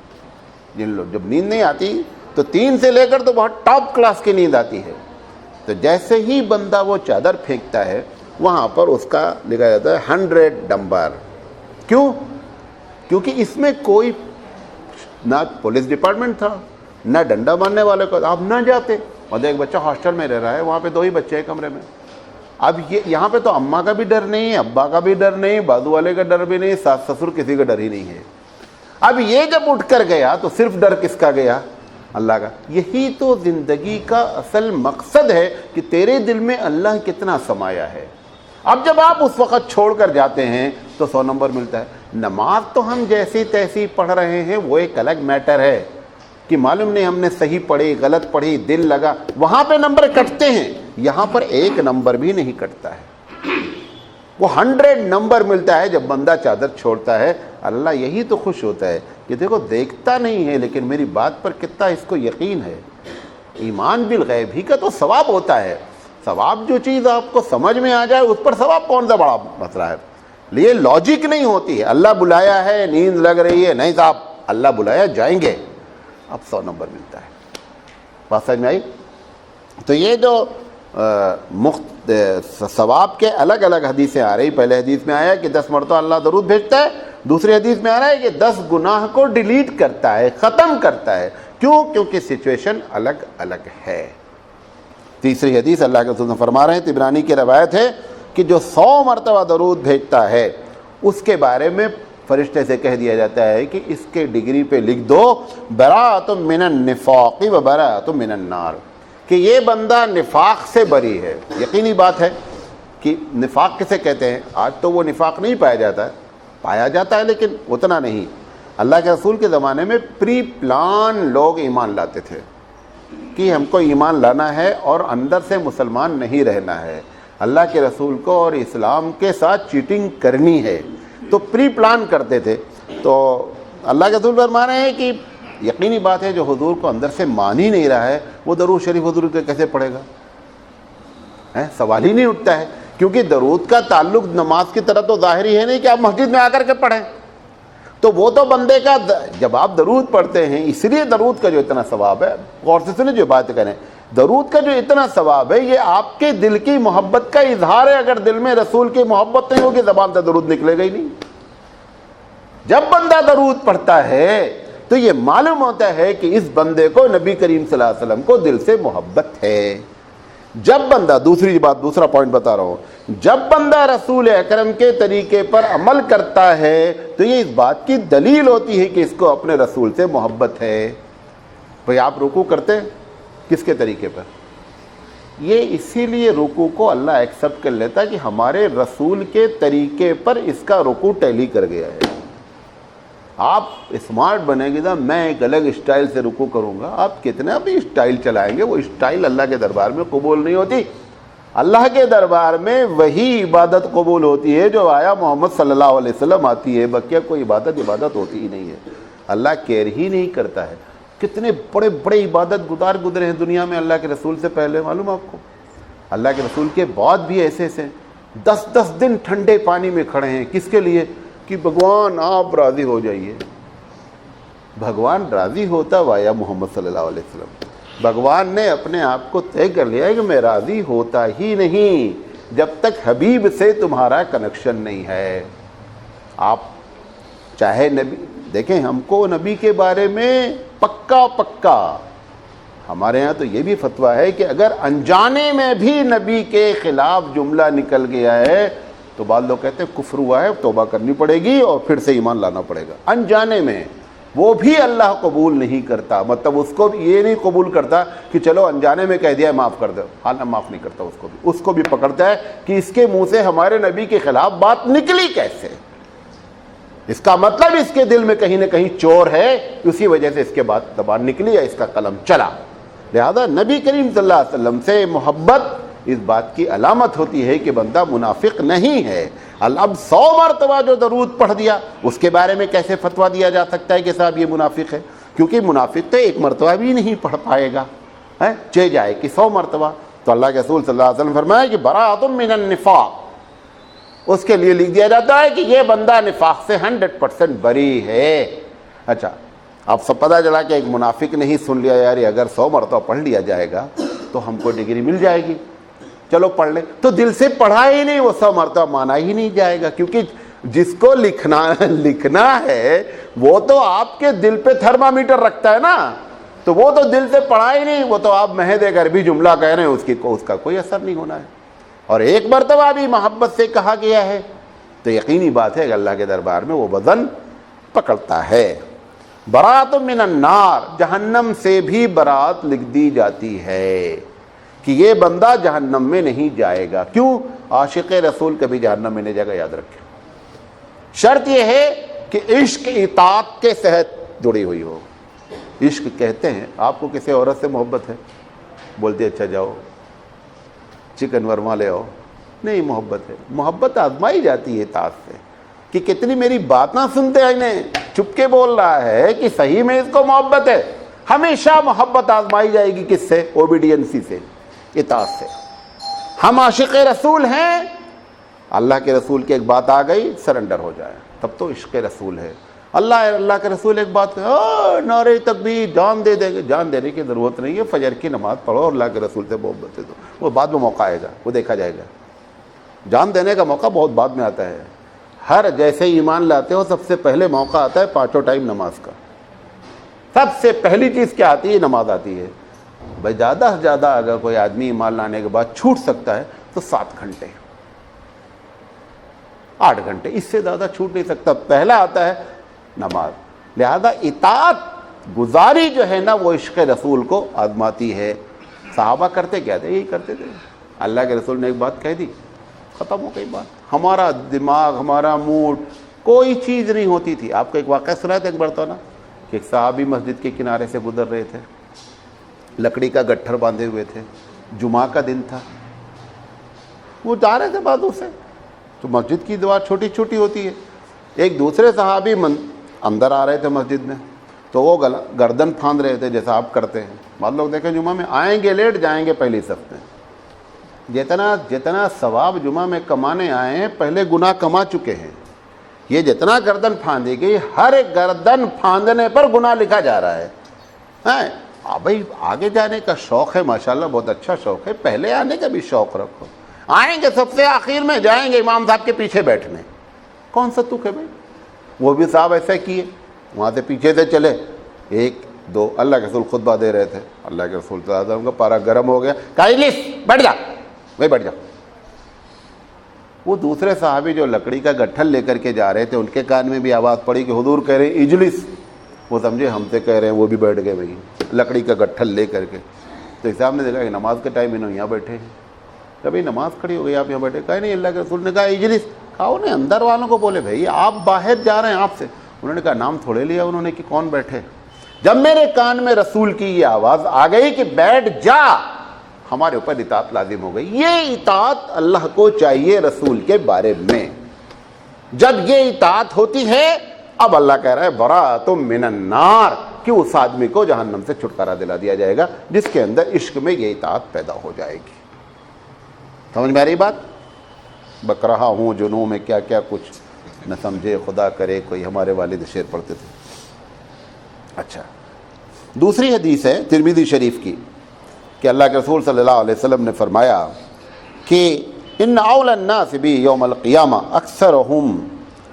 جن لوگ جب نیند نہیں آتی تو 3 سے لے کر تو بہت ٹاپ کلاس کی نیند آتی ہے، تو جیسے ہی بندہ وہ چادر پھینکتا ہے وہاں پر اس کا لکھا جاتا ہے 100 نمبر. کیوں؟ کیونکہ اس میں کوئی نہ پولیس ڈپارٹمنٹ تھا نہ ڈنڈا مارنے والے کو. آپ نہ جاتے. اور ایک بچہ ہاسٹل میں رہ رہا ہے, وہاں پہ 2 ہی بچے ہیں کمرے میں. اب یہاں پہ تو اماں کا بھی ڈر نہیں ہے, ابا کا بھی ڈر نہیں, بازو والے کا ڈر بھی نہیں, ساس سسر کسی کا ڈر ہی نہیں ہے. اب یہ جب اٹھ کر گیا تو صرف ڈر کس کا گیا؟ اللہ کا. یہی تو زندگی کا اصل مقصد ہے کہ تیرے دل میں اللہ کتنا سمایا ہے. اب جب آپ اس وقت چھوڑ کر جاتے ہیں تو 100 نمبر ملتا ہے. نماز تو ہم جیسی تیسی پڑھ رہے ہیں وہ ایک الگ میٹر ہے کہ معلوم نہیں ہم نے صحیح پڑھی غلط پڑھی, دل لگا, وہاں پہ نمبر کٹتے ہیں. یہاں پر 1 نمبر بھی نہیں کٹتا ہے, وہ 100 نمبر ملتا ہے جب بندہ چادر چھوڑتا ہے. اللہ یہی تو خوش ہوتا ہے کہ دیکھو دیکھتا نہیں ہے لیکن میری بات پر کتنا اس کو یقین ہے. ایمان بالغیب ہی کا تو ثواب ہوتا ہے. ثواب جو چیز آپ کو سمجھ میں آ جائے اس پر ثواب کون سا بڑا مسئلہ ہے. یہ لاجک نہیں ہوتی ہے. اللہ بلایا ہے, نیند لگ رہی ہے, نہیں صاحب اللہ بلایا جائیں گے, اب 100 نمبر ملتا ہے. بات سمجھ میں آئی؟ تو یہ جو ثواب کے الگ الگ حدیثیں آ رہی. پہلے حدیث میں آیا کہ 10 مرتبہ اللہ درود بھیجتا ہے, دوسری حدیث میں آ رہا ہے کہ 10 گناہ کو ڈیلیٹ کرتا ہے, ختم کرتا ہے. کیوں؟ کیونکہ سچویشن الگ الگ ہے. تیسری حدیث اللہ کے رسول فرما رہے ہیں, طبرانی کی روایت ہے کہ جو 100 مرتبہ درود بھیجتا ہے اس کے بارے میں فرشتے سے کہہ دیا جاتا ہے کہ اس کے ڈگری پہ لکھ دو براءۃ من النفاق و براءۃ من النار, کہ یہ بندہ نفاق سے بری ہے. یقینی بات ہے کہ نفاق کسے کہتے ہیں؟ آج تو وہ نفاق نہیں پایا جاتا ہے, پایا جاتا ہے لیکن اتنا نہیں. اللہ کے رسول کے زمانے میں پری پلان لوگ ایمان لاتے تھے کہ ہم کو ایمان لانا ہے اور اندر سے مسلمان نہیں رہنا ہے, اللہ کے رسول کو اور اسلام کے ساتھ چیٹنگ کرنی ہے, تو پری پلان کرتے تھے. تو اللہ کے رسول فرما رہے ہیں کہ یقینی بات ہے جو حضور کو اندر سے مان ہی نہیں رہا ہے وہ درود شریف حضور کے کیسے پڑھے گا؟ سوال ہی نہیں اٹھتا ہے, کیونکہ درود کا تعلق نماز کی طرح تو ظاہری ہے نہیں کہ آپ مسجد میں آ کر کے پڑھیں. تو وہ تو بندے کا جب آپ درود پڑھتے ہیں, اس لیے درود کا جو اتنا ثواب ہے, غور سے سنیں جو بات کریں, درود کا جو اتنا ثواب ہے یہ آپ کے دل کی محبت کا اظہار ہے. اگر دل میں رسول کی محبت نہیں ہوگی زبان سے درود نکلے گا ہی نہیں. جب بندہ درود پڑھتا ہے تو یہ معلوم ہوتا ہے کہ اس بندے کو نبی کریم صلی اللہ علیہ وسلم کو دل سے محبت ہے. جب بندہ, دوسرا پوائنٹ بتا رہا ہوں, جب بندہ رسول اکرم کے طریقے پر عمل کرتا ہے تو یہ اس بات کی دلیل ہوتی ہے کہ اس کو اپنے رسول سے محبت ہے. بھئی آپ رکوع کرتے ہیں کس کے طریقے پر؟ یہ اسی لیے رکوع کو اللہ ایکسپٹ کر لیتا ہے کہ ہمارے رسول کے طریقے پر اس کا رکوع ٹیلی کر گیا ہے. آپ اسمارٹ بنے گی نا, میں ایک الگ اسٹائل سے رکوع کروں گا, آپ کتنا بھی اسٹائل چلائیں گے وہ اسٹائل اللہ کے دربار میں قبول نہیں ہوتی. اللہ کے دربار میں وہی عبادت قبول ہوتی ہے جو آیا محمد صلی اللہ علیہ وسلم آتی ہے. بقیہ کوئی عبادت ہوتی ہی نہیں ہے. اللہ کیئر ہی نہیں کرتا ہے. کتنے بڑے بڑے عبادت گزار گزرے ہیں دنیا میں اللہ کے رسول سے پہلے, معلوم آپ کو؟ اللہ کے رسول کے بعد بھی ایسے 10 دن ٹھنڈے پانی میں کھڑے ہیں. کس کے لیے؟ کہ بھگوان آپ راضی ہو جائیے. بھگوان راضی ہوتا وایا محمد صلی اللہ علیہ وسلم. بھگوان نے اپنے آپ کو طے کر لیا ہے کہ میں راضی ہوتا ہی نہیں جب تک حبیب سے تمہارا کنیکشن نہیں ہے. آپ چاہے نبی دیکھیں, ہم کو نبی کے بارے میں پکا ہمارے ہاں تو یہ بھی فتویٰ ہے کہ اگر انجانے میں بھی نبی کے خلاف جملہ نکل گیا ہے تو بعض لوگ کہتے ہیں کفر ہوا ہے, توبہ کرنی پڑے گی اور پھر سے ایمان لانا پڑے گا. انجانے میں وہ بھی اللہ قبول نہیں کرتا, مطلب اس کو یہ نہیں قبول کرتا کہ چلو انجانے میں کہہ دیا ہے معاف کر دو, حالانکہ معاف نہیں کرتا. اس کو بھی پکڑتا ہے کہ اس کے منہ سے ہمارے نبی کے خلاف بات نکلی کیسے, اس کا مطلب اس کے دل میں کہیں نہ کہیں چور ہے, اسی وجہ سے اس کے بعد زبان نکلی یا اس کا قلم چلا. لہذا نبی کریم صلی اللہ علیہ وسلم سے محبت اس بات کی علامت ہوتی ہے کہ بندہ منافق نہیں ہے. اب 100 مرتبہ جو درود پڑھ دیا اس کے بارے میں کیسے فتویٰ دیا جا سکتا ہے کہ صاحب یہ منافق ہے؟ کیونکہ منافق تو ایک مرتبہ بھی نہیں پڑھ پائے گا, چہ جائے کہ 100 مرتبہ. تو اللہ کے رسول صلی اللہ علیہ وسلم فرمایا کہ براءۃ من النفاق, اس کے لیے لکھ دیا جاتا ہے کہ یہ بندہ نفاق سے 100% بری ہے. اچھا, اب سب پتہ چلا کہ ایک منافق نہیں سن لیا, یار اگر 100 مرتبہ پڑھ لیا جائے گا تو ہم کو ڈگری مل جائے گی، چلو پڑھ لیں. تو دل سے پڑھا ہی نہیں، وہ 100 مرتبہ مانا ہی نہیں جائے گا، کیونکہ جس کو لکھنا ہے وہ تو آپ کے دل پہ تھرمامیٹر رکھتا ہے نا، تو وہ تو دل سے پڑھا ہی نہیں، وہ تو آپ محض ایک عربی جملہ کہہ رہے ہیں، اس کا کوئی اثر نہیں ہونا ہے. اور ایک مرتبہ بھی محبت سے کہا گیا ہے تو یقینی بات ہے کہ اللہ کے دربار میں وہ وزن پکڑتا ہے. برات من النار، جہنم سے بھی برات لکھ دی جاتی ہے کہ یہ بندہ جہنم میں نہیں جائے گا. کیوں؟ عاشق رسول کبھی جہنم میں نہیں جائے گا، یاد رکھیں. شرط یہ ہے کہ عشق اطاعت کے ساتھ جڑی ہوئی ہو. عشق کہتے ہیں، آپ کو کسی عورت سے محبت ہے، بولتے اچھا جاؤ چکن ورما لے آؤ، نہیں محبت ہے. محبت آزمائی جاتی ہے اطاعت سے کہ کتنی میری بات نہ سنتے ہیں، انہیں چھپ کے بول رہا ہے کہ صحیح میں اس کو محبت ہے. ہمیشہ محبت آزمائی جائے گی کس سے؟ اوبیڈینسی سے، اطاعت سے. ہم عاشق رسول ہیں، اللہ کے رسول کی ایک بات آ گئی سرنڈر ہو جائے، تب تو عشق رسول ہے. اللہ کے رسول ایک بات کہے، نعرے تکبیر، جان دے دیں گے. جان دینے کی ضرورت نہیں ہے، فجر کی نماز پڑھو اور اللہ کے رسول سے محبت ہے، تو وہ بعد میں موقع آئے گا، وہ دیکھا جائے گا. جان دینے کا موقع بہت بعد میں آتا ہے. ہر جیسے ایمان لاتے ہو سب سے پہلے موقع آتا ہے 5 ٹائم نماز کا. سب سے پہلی چیز کیا آتی ہے؟ نماز آتی ہے. بھائی زیادہ سے زیادہ اگر کوئی آدمی ایمان لانے کے بعد چھوٹ سکتا ہے تو 7 گھنٹے 8 گھنٹے، اس سے زیادہ چھوٹ نہیں سکتا. پہلا آتا ہے نماز. لہذا اطاعت گزاری جو ہے نا وہ عشق رسول کو آزماتی ہے. صحابہ کرتے کیا تھے؟ یہی کرتے تھے. اللہ کے رسول نے ایک بات کہہ دی، ختم ہو گئی بات. ہمارا دماغ، ہمارا موڈ، کوئی چیز نہیں ہوتی تھی. آپ کو ایک واقعہ سنا تھا ایک بار تو نا، کہ ایک صحابی مسجد کے کنارے سے گزر رہے تھے، لکڑی کا گٹھر باندھے ہوئے تھے، جمعہ کا دن تھا، وہ جا رہے تھے بازو سے. تو مسجد کی دیوار چھوٹی چھوٹی ہوتی ہے. ایک دوسرے صحابی اندر آ رہے تھے مسجد میں، تو وہ گردن پھاند رہے تھے جیسا آپ کرتے ہیں. بعض لوگ دیکھیں جمعہ میں آئیں گے لیٹ، جائیں گے پہلی صف میں. جتنا ثواب جمعہ میں کمانے آئے ہیں پہلے گناہ کما چکے ہیں. یہ جتنا گردن پھاندی گئی، ہر گردن پھاندنے پر گناہ لکھا جا رہا ہے. بھائی آگے جانے کا شوق ہے، ماشاءاللہ بہت اچھا شوق ہے، پہلے آنے کا بھی شوق رکھو. آئیں گے سب سے آخر میں، جائیں گے امام صاحب کے پیچھے بیٹھنے. کون سا تک ہے بھائی؟ وہ بھی صاحب ایسا کیے، وہاں سے پیچھے سے چلے. 1 2 اللہ کے رسول خطبہ دے رہے تھے، اللہ کے رسول صلی اللہ علیہ وسلم کا پارا گرم ہو گیا، کہا اجلس، بیٹھ جا بھائی، بیٹھ جا. وہ دوسرے صحابی جو لکڑی کا گٹھل لے کر کے جا رہے تھے، ان کے کان میں بھی آواز پڑی کہ حضور کہہ رہے ہیں اجلس. وہ سمجھے ہم سے کہہ رہے ہیں، وہ بھی بیٹھ گئے بھائی لکڑی کا گٹھل لے کر کے. تو صاحب نے دیکھا کہ نماز کے ٹائم انہوں یہاں بیٹھے ہیں. کبھی نماز کھڑی ہو گئی، آپ یہاں بیٹھے. کہا نہیں، اللہ کے رسول نے کہا اجلس. کہا انہیں اندر والوں کو بولے بھائی آپ باہر جا رہے ہیں آپ سے. انہوں نے کہا نام تھوڑے لیا انہوں نے کہ کون بیٹھے. جب میرے کان میں رسول کی یہ آواز آ گئی کہ بیٹھ جا، ہمارے اوپر اطاعت لازم ہو گئی. یہ اطاعت اللہ کو چاہیے رسول کے بارے میں. جب یہ اطاعت ہوتی ہے، اب اللہ کہہ رہا ہے براۃ من النار، کہ اس آدمی کو جہنم سے چھٹکارا دلا دیا جائے گا جس کے اندر عشق میں یہ اطاعت پیدا ہو جائے گی. سمجھ میں آ رہی بات؟ بک رہا ہوں جنوں میں کیا کیا کچھ نہ سمجھے خدا کرے کوئی. ہمارے والد شعر پڑھتے تھے. اچھا، دوسری حدیث ہے ترمذی شریف کی کہ اللہ کے رسول صلی اللہ علیہ وسلم نے فرمایا کہ ان اول الناس بی یوم القیامہ اکثرہم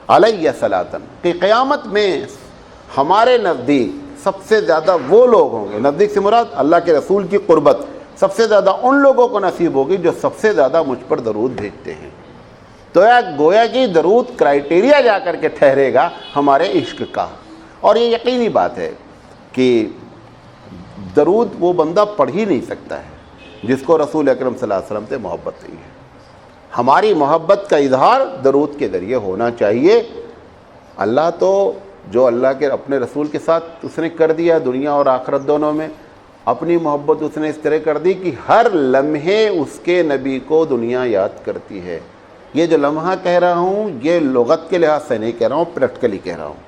علیہ صلاۃ، کہ قیامت میں ہمارے نزدیک سب سے زیادہ وہ لوگ ہوں گے، نزدیک سے مراد اللہ کے رسول کی قربت سب سے زیادہ ان لوگوں کو نصیب ہوگی جو سب سے زیادہ مجھ پر درود بھیجتے ہیں. تو گویا کہ درود کرائٹیریا جا کر کے ٹھہرے گا ہمارے عشق کا. اور یہ یقینی بات ہے کہ درود وہ بندہ پڑھ ہی نہیں سکتا ہے جس کو رسول اکرم صلی اللہ علیہ وسلم سے محبت نہیں ہے. ہماری محبت کا اظہار درود کے ذریعے ہونا چاہیے. اللہ تو جو اللہ کے اپنے رسول کے ساتھ اس نے کر دیا دنیا اور آخرت دونوں میں، اپنی محبت اس نے اس طرح کر دی کہ ہر لمحے اس کے نبی کو دنیا یاد کرتی ہے. یہ جو لمحہ کہہ رہا ہوں یہ لغت کے لحاظ سے نہیں کہہ رہا ہوں، پریکٹیکلی کہہ رہا ہوں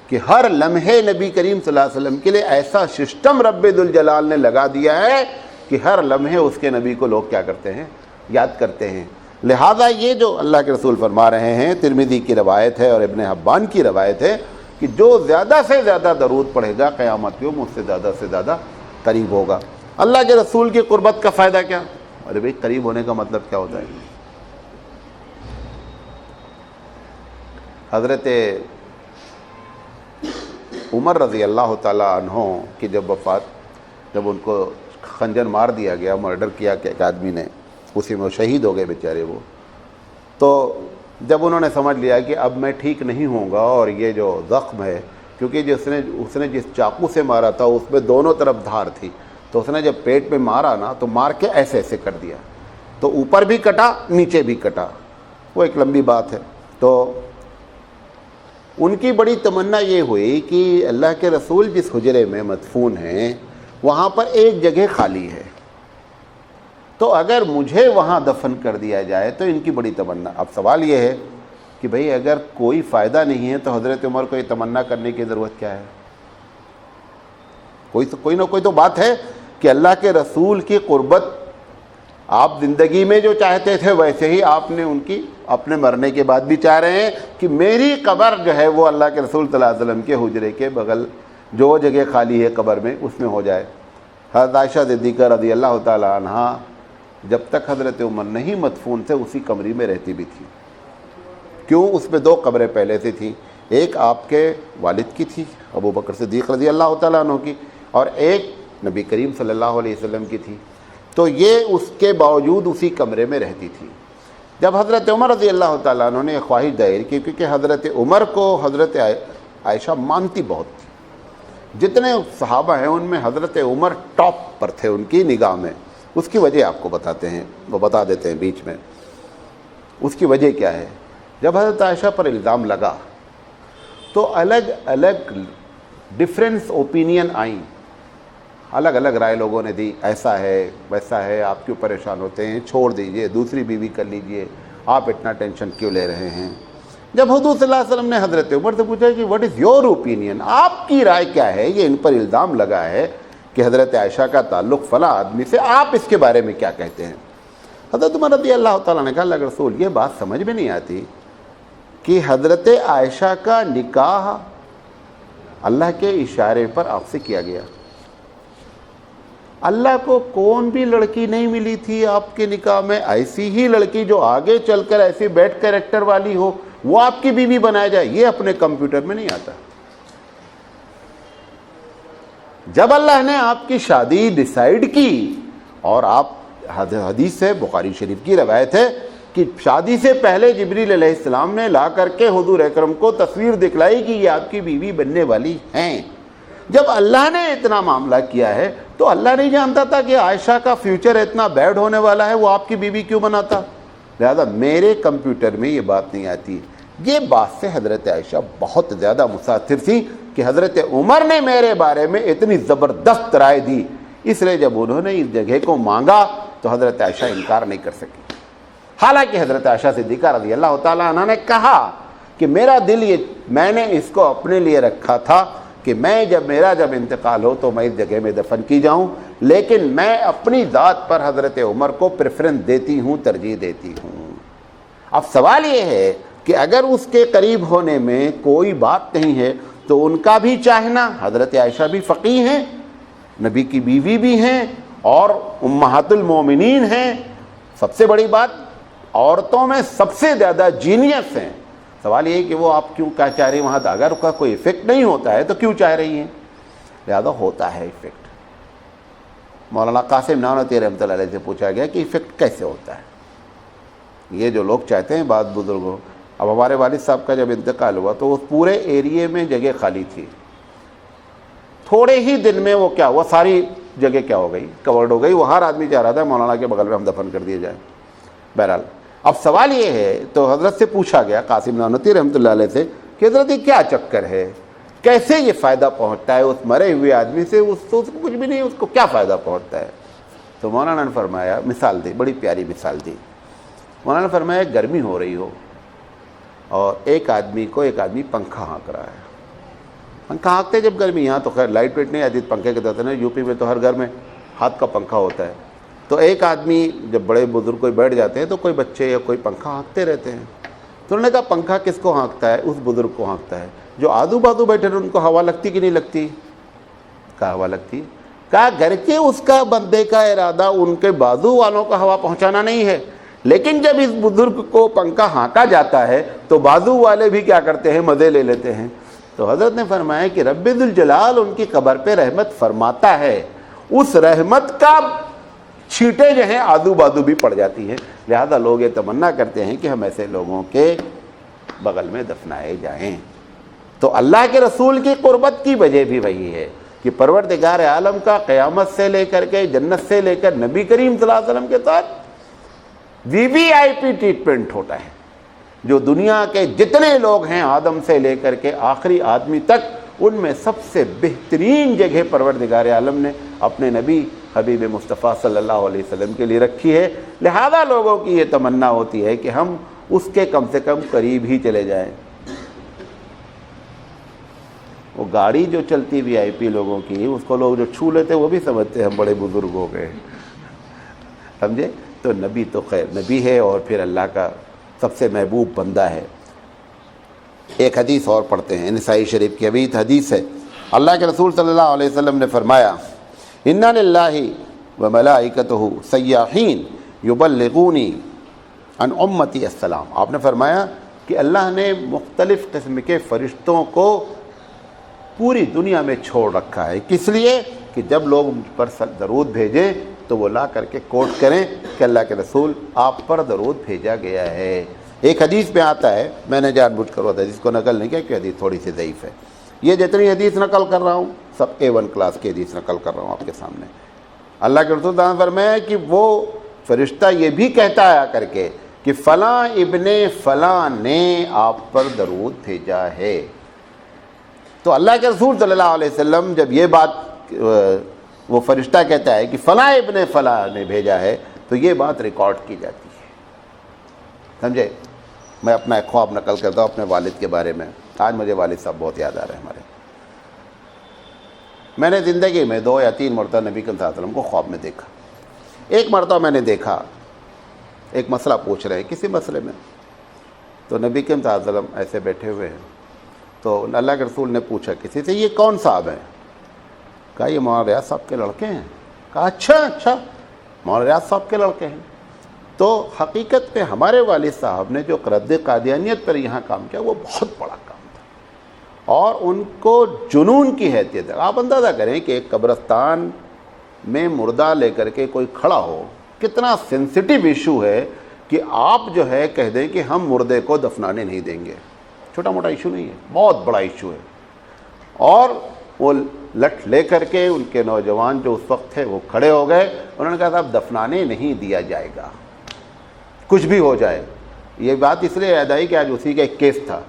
کہ ہر لمحے نبی کریم صلی اللہ علیہ وسلم کے لیے ایسا سسٹم رب ذوالجلال نے لگا دیا ہے کہ ہر لمحے اس کے نبی کو لوگ کیا کرتے ہیں؟ یاد کرتے ہیں. لہذا یہ جو اللہ کے رسول فرما رہے ہیں، ترمذی کی روایت ہے اور ابن حبان کی روایت ہے کہ جو زیادہ سے زیادہ درود پڑھے گا قیامت کے مجھ سے زیادہ قریب ہوگا. اللہ کے رسول کی قربت کا فائدہ کیا؟ ارے بھائی قریب ہونے کا مطلب کیا ہوتا ہے؟ حضرت عمر رضی اللہ تعالیٰ عنہ کی جب ان کو خنجر مار دیا گیا، مرڈر کیا کہ ایک آدمی نے، اسی میں وہ شہید ہو گئے بیچارے وہ، تو جب انہوں نے سمجھ لیا کہ اب میں ٹھیک نہیں ہوں گا اور یہ جو زخم ہے، کیونکہ اس نے جس چاقو سے مارا تھا اس میں دونوں طرف دھار تھی، تو اس نے جب پیٹ میں مارا نا تو مار کے ایسے ایسے کر دیا، تو اوپر بھی کٹا نیچے بھی کٹا، وہ ایک لمبی بات ہے۔ تو ان کی بڑی تمنا یہ ہوئی کہ اللہ کے رسول جس حجرے میں مدفون ہیں وہاں پر ایک جگہ خالی ہے، تو اگر مجھے وہاں دفن کر دیا جائے تو ان کی بڑی تمنا۔ اب سوال یہ ہے کہ بھئی اگر کوئی فائدہ نہیں ہے تو حضرت عمر کو یہ تمنا کرنے کی ضرورت کیا ہے؟ کوئی نہ کوئی تو بات ہے کہ اللہ کے رسول کی قربت آپ زندگی میں جو چاہتے تھے ویسے ہی آپ نے ان کی اپنے مرنے کے بعد بھی چاہ رہے ہیں کہ میری قبر جو ہے وہ اللہ کے رسول صلی اللہ علیہ وسلم کے حجرے کے بغل جو جگہ خالی ہے قبر میں اس میں ہو جائے۔ حضرت عائشہ صدیقہ رضی اللہ تعالی عنہا جب تک حضرت عمر نہیں مدفون تھے اسی کمرے میں رہتی بھی تھی۔ کیوں؟ اس میں دو قبریں پہلے سے تھیں، ایک آپ کے والد کی تھی ابو بکر صدیق رضی اللہ تعالیٰ عنہ کی، اور ایک نبی کریم صلی اللہ علیہ وسلم کی تھی، تو یہ اس کے باوجود اسی کمرے میں رہتی تھی۔ جب حضرت عمر رضی اللہ تعالیٰ عنہ نے خواہش ظاہر کی، کیونکہ حضرت عمر کو حضرت عائشہ مانتی بہت تھی، جتنے صحابہ ہیں ان میں حضرت عمر ٹاپ پر تھے ان کی نگاہ میں۔ اس کی وجہ آپ کو بتاتے ہیں، وہ بتا دیتے ہیں بیچ میں۔ اس کی وجہ کیا ہے؟ جب حضرت عائشہ پر الزام لگا تو الگ الگ ڈفرینس اوپینین آئیں، الگ الگ رائے لوگوں نے دی، ایسا ہے ویسا ہے، آپ کیوں پریشان ہوتے ہیں، چھوڑ دیجئے دوسری بیوی کر لیجئے، آپ اتنا ٹینشن کیوں لے رہے ہیں۔ جب حضور صلی اللہ علیہ وسلم نے حضرت عمر سے پوچھا کہ واٹ از یور اوپینین، آپ کی رائے کیا ہے، یہ ان پر الزام لگا ہے کہ حضرت عائشہ کا تعلق فلاں آدمی سے، آپ اس کے بارے میں کیا کہتے ہیں؟ حضرت عمر رضی اللہ تعالیٰ نے کہا اللہ کے رسول یہ بات سمجھ میں نہیں آتی کہ حضرت عائشہ کا نکاح اللہ کے اشارے پر آپ سے کیا گیا، اللہ کو کون بھی لڑکی نہیں ملی تھی آپ کے نکاح میں، ایسی ہی لڑکی جو آگے چل کر ایسی بیڈ کریکٹر والی ہو وہ آپ کی بیوی بنایا جائے، یہ اپنے کمپیوٹر میں نہیں آتا۔ جب اللہ نے آپ کی شادی ڈیسائیڈ کی، اور آپ حدیث ہے بخاری شریف کی روایت ہے کہ شادی سے پہلے جبریل علیہ السلام نے لا کر کے حضور اکرم کو تصویر دکھلائی کہ یہ آپ کی بیوی بننے والی ہیں۔ جب اللہ نے اتنا معاملہ کیا ہے تو اللہ نہیں جانتا تھا کہ عائشہ کا فیوچر اتنا بیڈ ہونے والا ہے، وہ آپ کی بیوی کیوں بناتا؟ لہذا میرے کمپیوٹر میں یہ بات نہیں آتی۔ یہ بات سے حضرت عائشہ بہت زیادہ متاثر تھی کہ حضرت عمر نے میرے بارے میں اتنی زبردست رائے دی، اس لیے جب انہوں نے اس جگہ کو مانگا تو حضرت عائشہ انکار نہیں کر سکی۔ حالانکہ حضرت عائشہ صدیقہ رضی اللہ تعالیٰ عنہ نے کہا کہ میرا دل میں نے اس کو اپنے لیے رکھا تھا کہ میرا جب انتقال ہو تو میں اس جگہ میں دفن کی جاؤں، لیکن میں اپنی ذات پر حضرت عمر کو پریفرنس دیتی ہوں، ترجیح دیتی ہوں۔ اب سوال یہ ہے کہ اگر اس کے قریب ہونے میں کوئی بات نہیں ہے تو ان کا بھی چاہنا، حضرت عائشہ بھی فقیہ ہیں، نبی کی بیوی بھی ہیں اور امہات المومنین ہیں، سب سے بڑی بات عورتوں میں سب سے زیادہ جینیس ہیں۔ سوال یہ ہے کہ وہ آپ کیوں کیا چاہ رہی ہیں؟ وہاں اگر کا کوئی ایفیکٹ نہیں ہوتا ہے تو کیوں چاہ رہی ہیں؟ لہذا ہوتا ہے ایفیکٹ۔ مولانا قاسم نانوتوی رحمۃ اللہ علیہ سے پوچھا گیا کہ ایفیکٹ کیسے ہوتا ہے؟ یہ جو لوگ چاہتے ہیں بعض بزرگوں، اب ہمارے والد صاحب کا جب انتقال ہوا تو اس پورے ایریے میں جگہ خالی تھی، تھوڑے ہی دن میں وہ کیا ہوا، ساری جگہ کیا ہو گئی، کورڈ ہو گئی، وہ ہر آدمی چاہ رہا تھا مولانا کے بغل میں ہم دفن کر دیے جائیں۔ بہرحال اب سوال یہ ہے، تو حضرت سے پوچھا گیا قاسم نانوتوی رحمۃ اللہ علیہ سے کہ حضرت یہ کیا چکر ہے، کیسے یہ فائدہ پہنچتا ہے اس مرے ہوئے آدمی سے، اس کو کچھ بھی نہیں، اس کو کیا فائدہ پہنچتا ہے؟ تو مولانا نے فرمایا، مثال دی، بڑی پیاری مثال دی۔ مولانا نے فرمایا گرمی ہو رہی ہو اور ایک آدمی پنکھا ہانک رہا ہے، پنکھا ہانکتے جب گرمی، یہاں تو خیر لائٹ ویٹ نہیں آتی پنکھے کے درد ہے، یو پی میں تو ہر گھر میں ہاتھ کا پنکھا ہوتا ہے، تو ایک آدمی جب بڑے بزرگ کوئی بیٹھ جاتے ہیں تو کوئی بچے یا کوئی پنکھا ہانکتے رہتے ہیں، تو انہوں نے کہا پنکھا کس کو ہانکتا ہے؟ اس بزرگ کو ہانکتا ہے، جو آدو بازو بیٹھے ان کو ہوا لگتی کہ نہیں لگتی؟ کہا ہوا لگتی۔ کہا گرچہ اس کا بندے کا ارادہ ان کے بازو والوں کو ہوا پہنچانا نہیں ہے، لیکن جب اس بزرگ کو پنکھا ہانکا جاتا ہے تو بازو والے بھی کیا کرتے ہیں، مزے لے لیتے ہیں۔ تو حضرت نے فرمایا کہ رب ذوالجلال ان کی قبر پہ رحمت فرماتا ہے، اس رحمت کا چھینٹے جو ہیں آدو بادو بھی پڑ جاتی ہیں، لہذا لوگ یہ تمنا کرتے ہیں کہ ہم ایسے لوگوں کے بغل میں دفنائے جائیں۔ تو اللہ کے رسول کی قربت کی وجہ بھی وہی ہے کہ پروردگار عالم کا قیامت سے لے کر کے جنت سے لے کر نبی کریم صلی اللہ علیہ وسلم کے ساتھ VIP ٹریٹمنٹ ہوتا ہے۔ جو دنیا کے جتنے لوگ ہیں آدم سے لے کر کے آخری آدمی تک، ان میں سب سے بہترین جگہ پروردگار عالم نے اپنے نبی حبیب مصطفیٰ صلی اللہ علیہ وسلم کے لیے رکھی ہے، لہذا لوگوں کی یہ تمنا ہوتی ہے کہ ہم اس کے کم سے کم قریب ہی چلے جائیں۔ وہ گاڑی جو چلتی VIP لوگوں کی، اس کو لوگ جو چھو لیتے وہ بھی سمجھتے ہیں ہم بڑے بزرگ ہو گئے، سمجھے؟ تو نبی تو خیر نبی ہے اور پھر اللہ کا سب سے محبوب بندہ ہے۔ ایک حدیث اور پڑھتے ہیں، نسائی شریف کی ابھی حدیث ہے، اللہ کے رسول صلی اللہ علیہ وسلم نے فرمایا اِنَّ لِلَّهِ وَمَلَائِكَتُهُ سَيَّاحِينَ يُبَلِّغُونِي عَنْ أُمَّتِي السلام۔ آپ نے فرمایا کہ اللہ نے مختلف قسم کے فرشتوں کو پوری دنیا میں چھوڑ رکھا ہے، کس لیے کہ جب لوگ مجھ پر درود بھیجیں تو وہ لا کر کے کوٹ کریں کہ اللہ کے رسول آپ پر درود بھیجا گیا ہے۔ ایک حدیث میں آتا ہے، میں نے جان بوجھ کر وہ حدیث کو نقل نہیں کیا کہ حدیث تھوڑی سی ضعیف ہے، یہ جتنی حدیث نقل کر رہا ہوں سب A1 کلاس کی حدیث نقل کر رہا ہوں آپ کے سامنے۔ اللہ کے رسول نے فرمایا کہ وہ فرشتہ یہ بھی کہتا ہے آ کر کے کہ فلاں ابن فلاں نے آپ پر درود بھیجا ہے۔ تو اللہ کے رسول صلی اللہ علیہ وسلم جب یہ بات وہ فرشتہ کہتا ہے کہ فلاں ابن فلاں نے بھیجا ہے تو یہ بات ریکارڈ کی جاتی ہے، سمجھے؟ میں اپنا ایک خواب نقل کرتا ہوں اپنے والد کے بارے میں، آج مجھے والد صاحب بہت یاد آ رہے ہیں ہمارے۔ میں نے زندگی میں 2 یا 3 مرتبہ نبی کریم صلی اللہ علیہ وسلم کو خواب میں دیکھا۔ ایک مرتبہ میں نے دیکھا ایک مسئلہ پوچھ رہے ہیں کسی مسئلے میں، تو نبی کریم صلی اللہ علیہ وسلم ایسے بیٹھے ہوئے ہیں، تو اللہ کے رسول نے پوچھا کسی سے یہ کون صاحب ہیں؟ کہا یہ مولانا ریاض صاحب کے لڑکے ہیں۔ کہا اچھا مولانا ریاض صاحب کے لڑکے ہیں۔ تو حقیقت میں ہمارے والد صاحب نے جو رد قادیانیت پر یہاں کام کیا وہ بہت بڑا کام تھا، اور ان کو جنون کی حیثیت ہے۔ آپ اندازہ کریں کہ ایک قبرستان میں مردہ لے کر کے کوئی کھڑا ہو، کتنا سینسٹیو ایشو ہے کہ آپ جو ہے کہہ دیں کہ ہم مردے کو دفنانے نہیں دیں گے۔ چھوٹا موٹا ایشو نہیں ہے، بہت بڑا ایشو ہے۔ اور وہ لٹ لے کر کے ان کے نوجوان جو اس وقت تھے وہ کھڑے ہو گئے، انہوں نے کہا صاحب دفنانے نہیں دیا جائے گا کچھ بھی ہو جائے۔ یہ بات اس لیے یاد آئی کہ آج اسی کا ایک کیس تھا،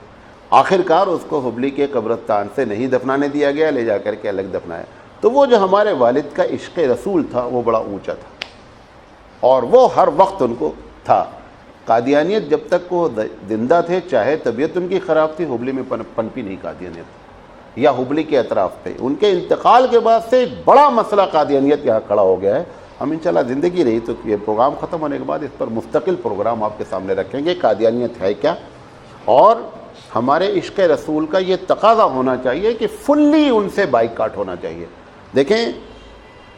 آخر کار اس کو حبلی کے قبرستان سے نہیں دفنانے دیا گیا، لے جا کر کے الگ دفنایا۔ تو وہ جو ہمارے والد کا عشق رسول تھا وہ بڑا اونچا تھا، اور وہ ہر وقت ان کو تھا۔ قادیانیت جب تک وہ زندہ تھے، چاہے طبیعت ان کی خراب تھی، حبلی میں پنپی نہیں قادیانیت، یا حبلی کے اطراف پہ۔ ان کے انتقال کے بعد سے ایک بڑا مسئلہ قادیانیت یہاں کھڑا ہو گیا ہے۔ ہم انشاءاللہ زندگی رہی تو یہ پروگرام ختم ہونے کے بعد اس پر مستقل پروگرام آپ کے سامنے رکھیں گے، قادیانیت ہے کیا، اور ہمارے عشق رسول کا یہ تقاضا ہونا چاہیے کہ فلی ان سے بائیکاٹ ہونا چاہیے۔ دیکھیں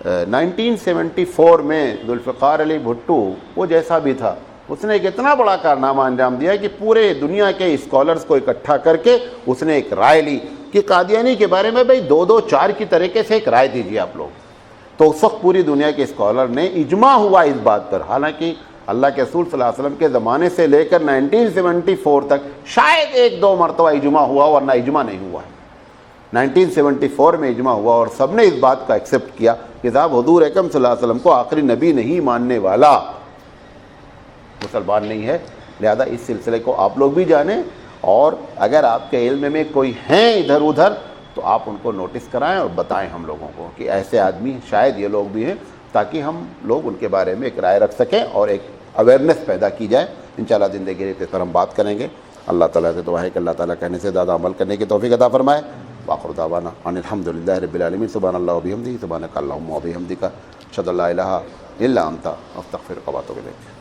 1974 میں ذوالفقار علی بھٹو وہ جیسا بھی تھا، اس نے ایک اتنا بڑا کارنامہ انجام دیا کہ پورے دنیا کے اسکالرز کو اکٹھا کر کے اس نے ایک رائے لی کہ قادیانی کے بارے میں بھائی 2-2-4 کی طریقے سے ایک رائے دیجیے آپ لوگ۔ تو اس وقت پوری دنیا کے اسکالر نے اجماع ہوا اس بات پر، حالانکہ اللہ کے رسول صلی اللہ علیہ وسلم کے زمانے سے لے کر 1974 تک شاید 1-2 مرتبہ اجماع ہوا، ورنہ اجماع نہیں ہوا ہے۔ 1974 میں اجماع ہوا اور سب نے اس بات کا ایکسیپٹ کیا کہ صاحب حضور اکرم صلی اللہ علیہ وسلم کو آخری نبی نہیں ماننے والا مسلمان نہیں ہے، لہذا اس سلسلے کو آپ لوگ بھی جانیں، اور اگر آپ کے علم میں کوئی ہیں ادھر ادھر تو آپ ان کو نوٹس کرائیں اور بتائیں ہم لوگوں کو کہ ایسے آدمی شاید یہ لوگ بھی ہیں، تاکہ ہم لوگ ان کے بارے میں ایک رائے رکھ سکیں اور ایک اویئرنیس پیدا کی جائے۔ انشاءاللہ زندگی اس پر ہم بات کریں گے۔ اللہ تعالیٰ سے دعا ہے کہ اللہ تعالیٰ کہنے سے زیادہ عمل کرنے کی توفیق عطا فرمائے۔ وآخر دعوانا ان الحمد للہ رب العالمین۔ سبحان اللہ و بحمدہ، سبحانک اللہم و بحمدک، اشہد ان لا الہ الا انت، استغفرک و اتوب الیک۔